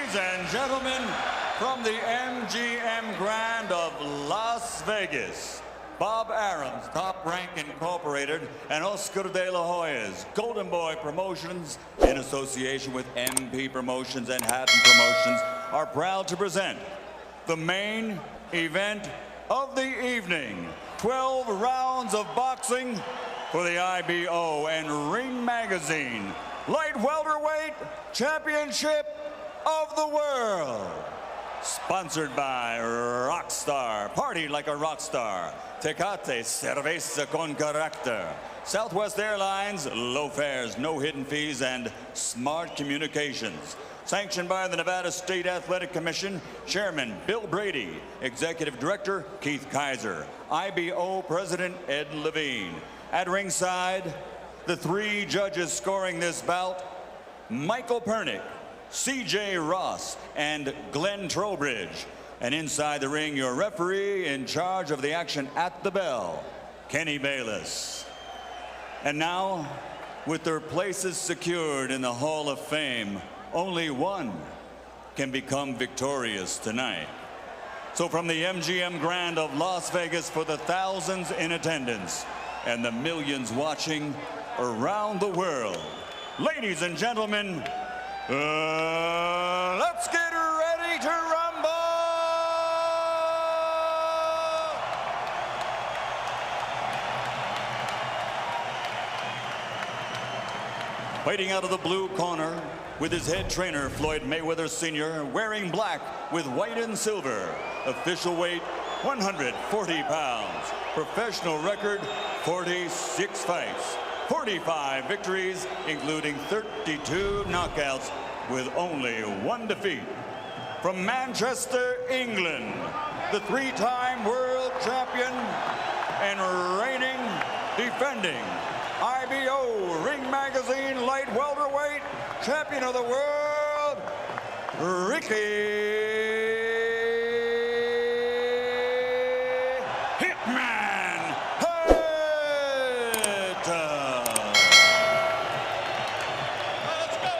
Ladies and gentlemen, from the MGM Grand of Las Vegas, Bob Arum's Top Rank Incorporated and Oscar de la Hoya's Golden Boy Promotions, in association with MP Promotions and Hatton Promotions, are proud to present the main event of the evening. 12 rounds of boxing for the IBO and Ring Magazine Light Welterweight Championship of the World. Sponsored by Rockstar, party like a rock star. Tecate, cerveza con carácter. Southwest Airlines, low fares, no hidden fees, and smart communications. Sanctioned by the Nevada State Athletic Commission, Chairman Bill Brady, Executive Director Keith Kaiser, IBO President Ed Levine. At ringside, the three judges scoring this bout, Michael Pernick, C.J. Ross, and Glenn Trowbridge. And inside the ring, your referee in charge of the action at the bell, Kenny Bayless. And now, with their places secured in the Hall of Fame, only one can become victorious tonight. So from the MGM Grand of Las Vegas, for the thousands in attendance and the millions watching around the world, ladies and gentlemen, let's get ready to rumble! Fighting out of the blue corner, with his head trainer, Floyd Mayweather Sr., wearing black with white and silver. Official weight, 140 pounds. Professional record, 46 fights. 45 victories, including 32 knockouts, with only one defeat. From Manchester, England, the three-time world champion and reigning, defending IBO Ring Magazine Light Welterweight Champion of the World, Ricky Hitman Hatton. Let's go.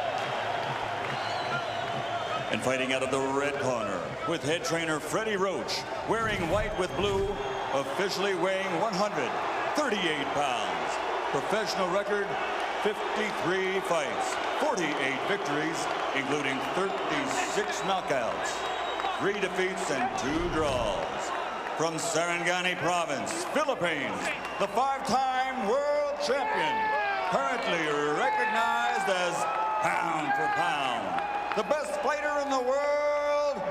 And fighting out of the red corner, with head trainer Freddie Roach, wearing white with blue, officially weighing 138 pounds. Professional record, 53 fights, 48 victories, including 36 knockouts, 3 defeats and 2 draws. From Sarangani Province, Philippines, the 5-time world champion, currently recognized as pound for pound, the best fighter in the world,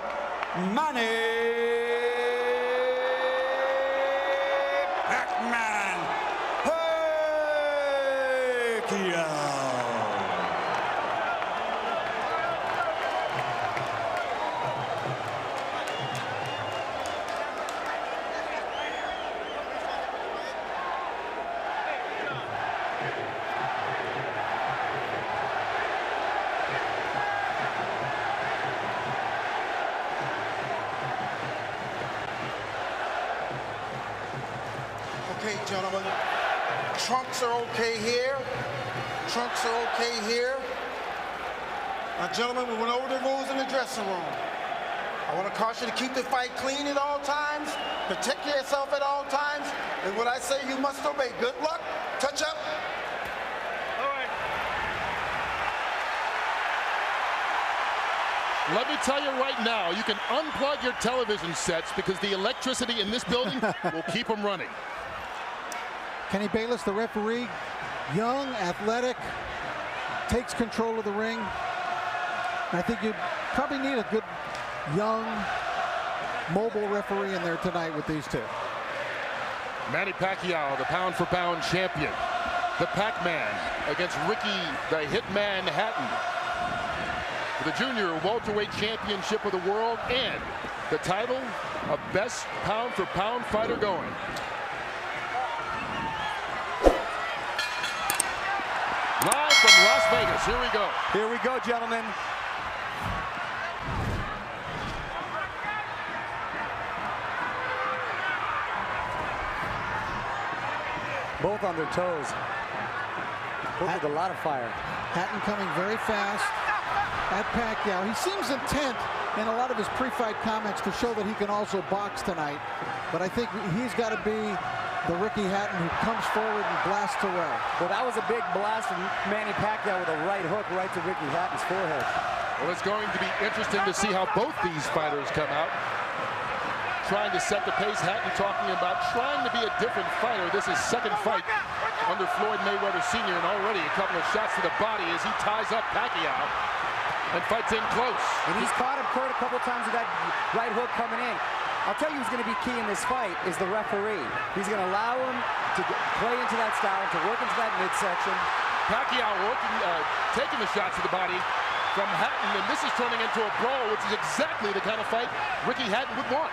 Manny Pacman Pacquiao. Okay, gentlemen, trunks are okay here. Trunks are okay here. Now, gentlemen, we went over the rules in the dressing room. I want to caution you to keep the fight clean at all times, protect yourself at all times, and what I say you must obey. Good luck. Touch up. All right. Let me tell you right now, you can unplug your television sets because the electricity in this building will keep them running. Kenny Bayless, the referee, young, athletic, takes control of the ring. I think you probably need a good, young, mobile referee in there tonight with these two. Manny Pacquiao, the pound-for-pound champion. The Pac-Man against Ricky, the Hitman Hatton. For the Junior Welterweight Championship of the World and the title of best pound-for-pound fighter going. Live from Las Vegas, here we go. Here we go, gentlemen. Both on their toes. Both with a lot of fire. Hatton coming very fast. at Pacquiao. He seems intent in a lot of his pre-fight comments to show that he can also box tonight. But I think he's got to be the Ricky Hatton who comes forward and blasts away. Well, that was a big blast from Manny Pacquiao with a right hook right to Ricky Hatton's forehead. Well, it's going to be interesting to see how both these fighters come out. Trying to set the pace. Hatton talking about trying to be a different fighter. This is second fight under Floyd Mayweather Sr. and already a couple of shots to the body as he ties up Pacquiao and fights in close. And he's caught him, Kurt, a couple times with that right hook coming in. I'll tell you who's going to be key in this fight is the referee. He's going to allow him to play into that style, to work into that midsection. Pacquiao working, taking the shots to the body from Hatton, and this is turning into a brawl, which is exactly the kind of fight Ricky Hatton would want.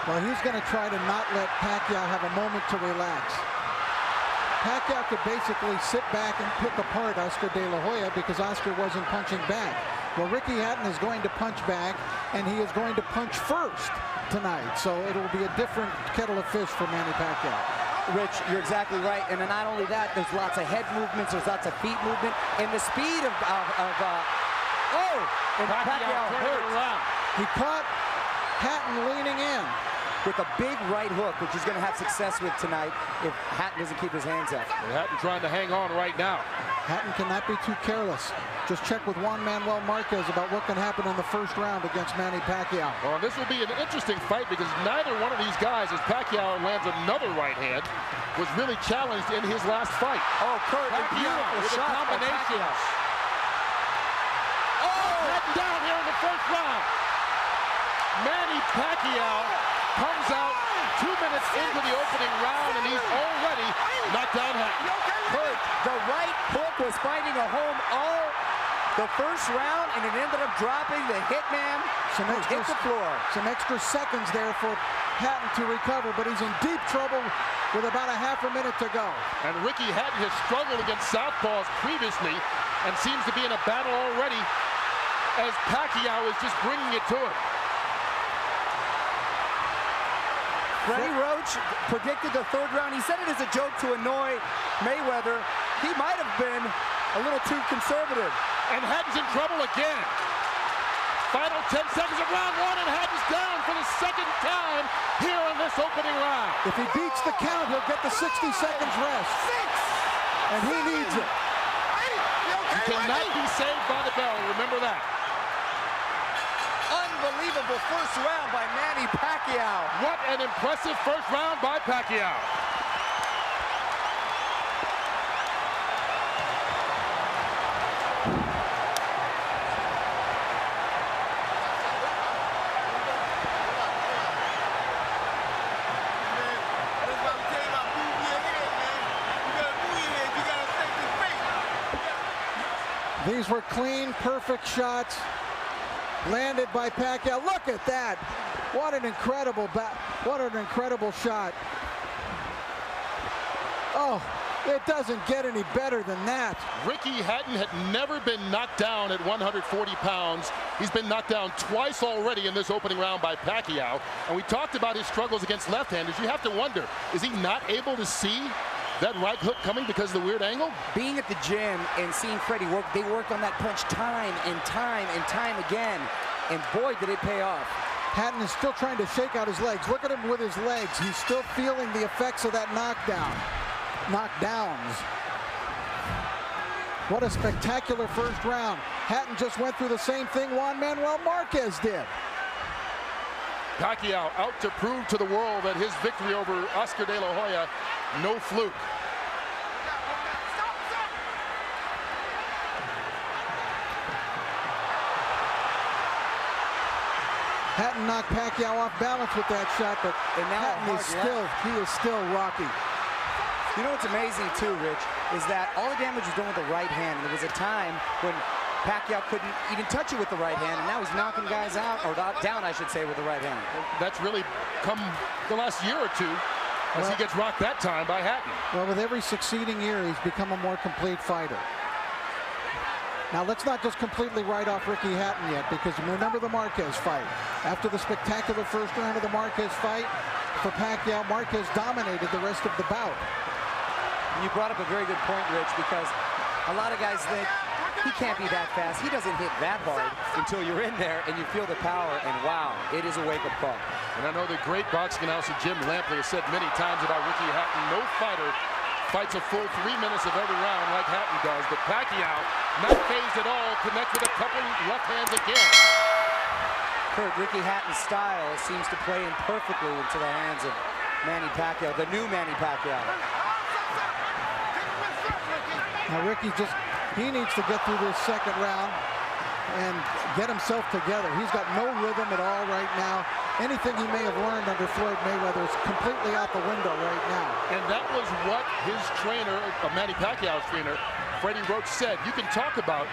Well, he's going to try to not let Pacquiao have a moment to relax. Pacquiao could basically sit back and pick apart Oscar De La Hoya because Oscar wasn't punching back. Well, Ricky Hatton is going to punch back, and he is going to punch first tonight. So it will be a different kettle of fish for Manny Pacquiao. Rich, you're exactly right. And not only that, there's lots of head movements, there's lots of feet movement, and the speed of Pacquiao hurt. He caught Hatton leaning in with a big right hook, which he's going to have success with tonight if Hatton doesn't keep his hands up. And Hatton trying to hang on right now. Hatton cannot be too careless. Just check with Juan Manuel Marquez about what can happen in the first round against Manny Pacquiao. Well, this will be an interesting fight because neither one of these guys, as Pacquiao lands another right hand, was really challenged in his last fight. Oh, Kurt, Pacquiao with a combination. Oh, Hatton down here in the first round. Manny Pacquiao comes out 2 minutes into the opening round, and he's already knocked down Hatton. Kurt, the right hook was finding a home all the first round, and it ended up dropping the hitman who hit the floor. Some extra seconds there for Hatton to recover, but he's in deep trouble with about a half a minute to go. And Ricky Hatton has struggled against southpaws previously and seems to be in a battle already as Pacquiao is just bringing it to him. Freddie Roach predicted the third round. He said it as a joke to annoy Mayweather. He might have been a little too conservative. And Hatton's in trouble again. Final 10 seconds of round one, and Hatton's down for the second time here in this opening round. If he beats the count, he'll get the 60 seconds rest. And he needs it. He cannot be saved by the bell, remember that. Unbelievable first round by Manny Pacquiao. What an impressive first round by Pacquiao. These were clean, perfect shots landed by Pacquiao. Look at that. What an incredible shot. Oh, it doesn't get any better than that. Ricky Hatton had never been knocked down at 140 pounds. He's been knocked down twice already in this opening round by Pacquiao. And we talked about his struggles against left-handers. You have to wonder, is he not able to see that right hook coming because of the weird angle? Being at the gym and seeing Freddie work, they worked on that punch time and time and time again. And boy, did it pay off. Hatton is still trying to shake out his legs. Look at him with his legs. He's still feeling the effects of that knockdowns. What a spectacular first round. Hatton just went through the same thing Juan Manuel Marquez did. Pacquiao out to prove to the world that his victory over Oscar De La Hoya, no fluke. Hatton knocked Pacquiao off balance with that shot, but Hatton is still rocky. You know what's amazing too, Rich, is that all the damage was done with the right hand. And there was a time when Pacquiao couldn't even touch it with the right hand, and now he's knocking guys out, or down, I should say, with the right hand. That's really come the last year or two as he gets rocked that time by Hatton. Well, with every succeeding year, he's become a more complete fighter. Now, let's not just completely write off Ricky Hatton yet, because remember the Marquez fight. After the spectacular first round of the Marquez fight, for Pacquiao, Marquez dominated the rest of the bout. You brought up a very good point, Rich, because a lot of guys think He can't be that fast. He doesn't hit that hard until you're in there and you feel the power, and wow, it is a wake-up call. And I know the great boxing announcer Jim Lampley has said many times about Ricky Hatton, no fighter fights a full 3 minutes of every round like Hatton does, but Pacquiao, not phased at all, connects with a couple left hands again. Kurt, Ricky Hatton's style seems to play in perfectly into the hands of Manny Pacquiao, the new Manny Pacquiao. Now Ricky he needs to get through this second round and get himself together. He's got no rhythm at all right now. Anything he may have learned under Floyd Mayweather is completely out the window right now. And that was what his trainer, Manny Pacquiao's trainer, Freddie Roach, said. You can talk about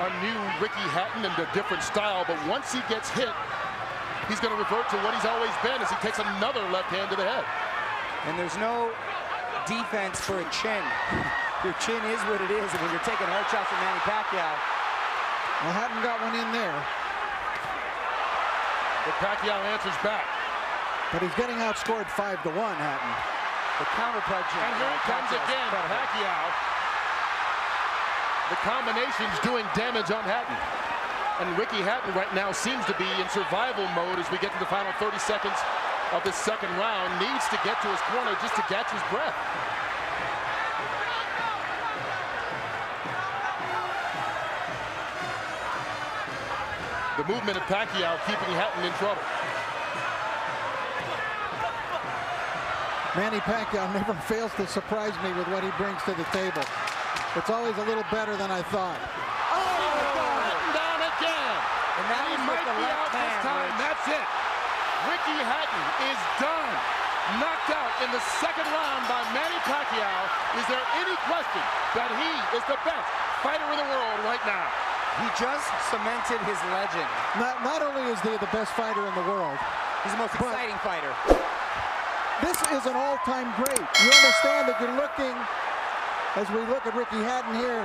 a new Ricky Hatton and a different style, but once he gets hit, he's going to revert to what he's always been as he takes another left hand to the head. And there's no defense for a chin. Your chin is what it is, and when you're taking hard shots from Manny Pacquiao. Well, Hatton got one in there. But Pacquiao answers back. But he's getting outscored 5-1, Hatton. The counter punch. And here it comes again, Pacquiao. The combination's doing damage on Hatton. And Ricky Hatton right now seems to be in survival mode as we get to the final 30 seconds of this second round. Needs to get to his corner just to catch his breath. The movement of Pacquiao keeping Hatton in trouble. Manny Pacquiao never fails to surprise me with what he brings to the table. It's always a little better than I thought. Hatton down again. And that He was might with the be left out this hand, time. Rich. That's it. Ricky Hatton is done. Knocked out in the second round by Manny Pacquiao. Is there any question that he is the best fighter in the world right now? He just cemented his legend. Not only is he the best fighter in the world, He's the most exciting fighter. this is an all-time great. You understand that you're looking, as we look at Ricky Hatton here,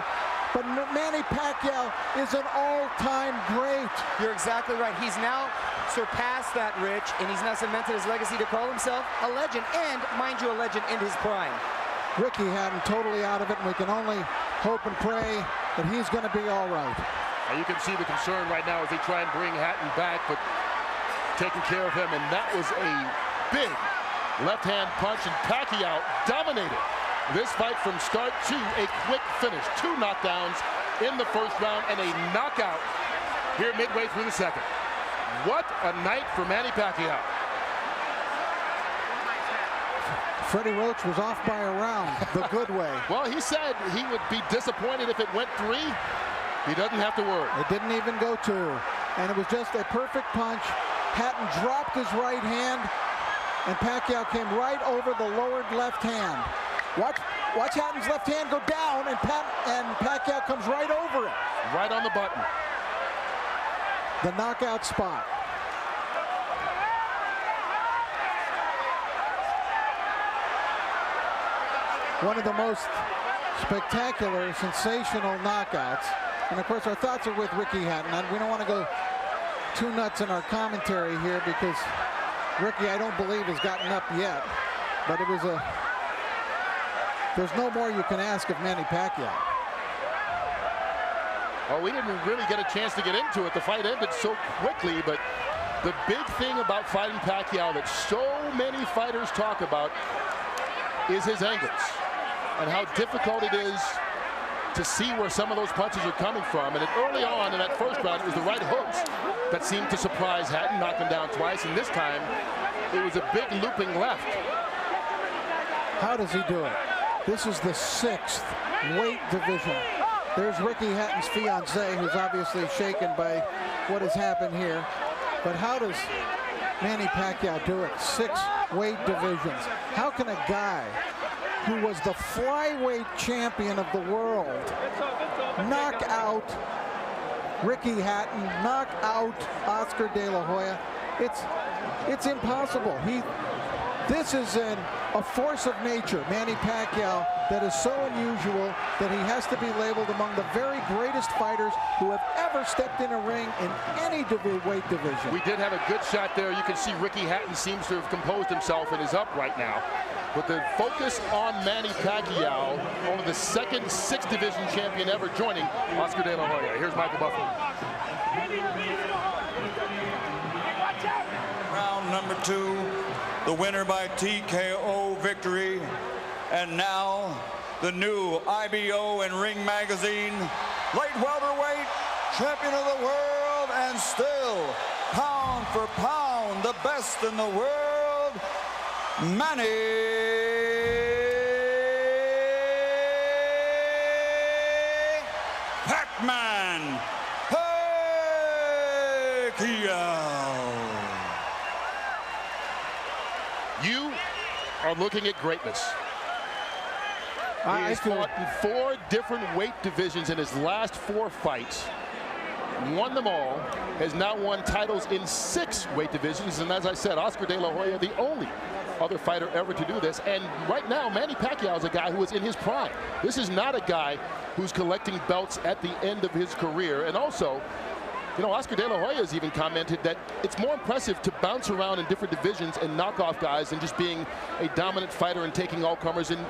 but Manny Pacquiao is an all-time great. You're exactly right. He's now surpassed that, Rich, and he's now cemented his legacy to call himself a legend, and, mind you, a legend in his prime. Ricky Hatton totally out of it, and we can only hope and pray that he's going to be all right. Now you can see the concern right now as they try and bring Hatton back, but taking care of him, and that was a big left-hand punch, and Pacquiao dominated this fight from start to a quick finish. 2 knockdowns in the first round and a knockout here midway through the second. What a night for Manny Pacquiao. Freddie Roach was off by a round the good way. Well, he said he would be disappointed if it went 3. He doesn't have to worry. It didn't even go 2. And it was just a perfect punch. Hatton dropped his right hand, and Pacquiao came right over the lowered left hand. Watch Hatton's left hand go down, and Pacquiao comes right over it. Right on the button. The knockout spot. One of the most spectacular, sensational knockouts. And of course, our thoughts are with Ricky Hatton. We don't want to go too nuts in our commentary here because Ricky, I don't believe, has gotten up yet. But it was there's no more you can ask of Manny Pacquiao. Oh, we didn't really get a chance to get into it. The fight ended so quickly, but the big thing about fighting Pacquiao that so many fighters talk about is his angles and how difficult it is to see where some of those punches are coming from. And early on in that first round, it was the right hooks that seemed to surprise Hatton, knock him down twice, and this time it was a big looping left. How does he do it? This is the 6th weight division. There's Ricky Hatton's fiancée, who's obviously shaken by what has happened here. But how does Manny Pacquiao do it? 6 weight divisions. How can a guy who was the flyweight champion of the world knock out Ricky Hatton, knock out Oscar De La Hoya? It's impossible. This is a force of nature, Manny Pacquiao, that is so unusual that he has to be labeled among the very greatest fighters who have ever stepped in a ring in any weight division. We did have a good shot there. You can see Ricky Hatton seems to have composed himself and is up right now. But the focus on Manny Pacquiao, only the second 6th division champion ever, joining Oscar De La Hoya. Here's Michael Buffalo. Round number 2, the winner by TKO victory. And now, the new IBO and Ring Magazine light welterweight champion of the world, and still, pound for pound, the best in the world, Manny Pacman Pacquiao. You are looking at greatness. He I has feel fought in 4 different weight divisions in his last 4 fights. Won them all, has now won titles in 6 weight divisions, and as I said, Oscar De La Hoya, the only other fighter ever to do this. And right now, Manny Pacquiao is a guy who is in his prime. This is not a guy who's collecting belts at the end of his career. And also, you know, Oscar De La Hoya has even commented that it's more impressive to bounce around in different divisions and knock off guys than just being a dominant fighter and taking all comers. And